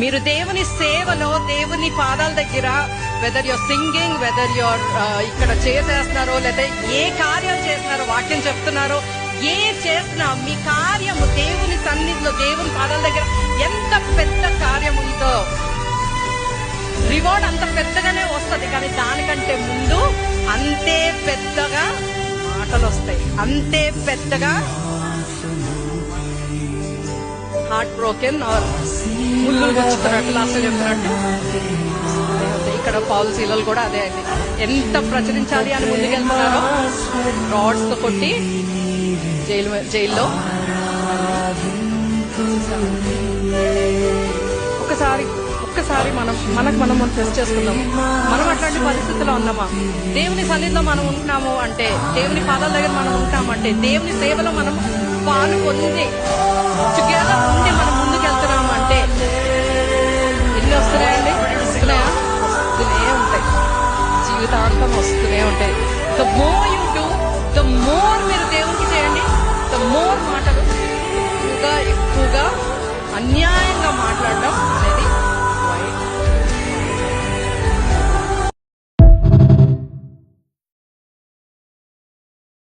మీరు దేవుని సేవలో, దేవుని పాదాల దగ్గర, weather your singing, weather your ఇక్కడ చేస్తున్నారో లేదా ఏ కార్యాలు చేస్తున్నారో, వాక్యం చెప్తున్నారో, ఏ చేసినా మీ కార్యము దేవుని సన్నిధిలో, దేవుని పాదాల దగ్గర ఎంత పెద్ద కార్యం ఉందో రివార్డ్ అంత పెద్దగానే వస్తుంది. కానీ దానికంటే ముందు అంతే పెద్దగా మాటలు వస్తాయి, అంతే పెద్దగా హార్ట్ బ్రోకెన్ ఆర్ ముళ్ళు గుచ్చుతున్నట్టు లాస్ట్ చెప్తున్నట్టు ఇక్కడ పౌలు శీలలు కూడా అదే అయింది. ఎంత ప్రచురించాలి అని ముందుకెళ్తున్నారో రాడ్స్ తో కొట్టి జైల్లో ఒక్కసారి మనం టెస్ట్ చేసుకుందాం. మనం అట్లాంటి పరిస్థితుల్లో ఉన్నామా? దేవుని సన్నిధిలో మనం ఉంటున్నాము అంటే, దేవుని పాదాల దగ్గర మనం ఉంటున్నామంటే, దేవుని సేవలో మనం పాలు పొంది టుగెదర్ ఉండి మనం ముందుకు వెళ్తున్నాము అంటే ఎన్ని వస్తున్నాయండి? వస్తున్నాయా? వస్తూనే ఉంటాయి, జీవితాంతం వస్తూనే ఉంటాయి. The more you do, the more మీరు దేవునికి చేయండి, ద మోర్ మాట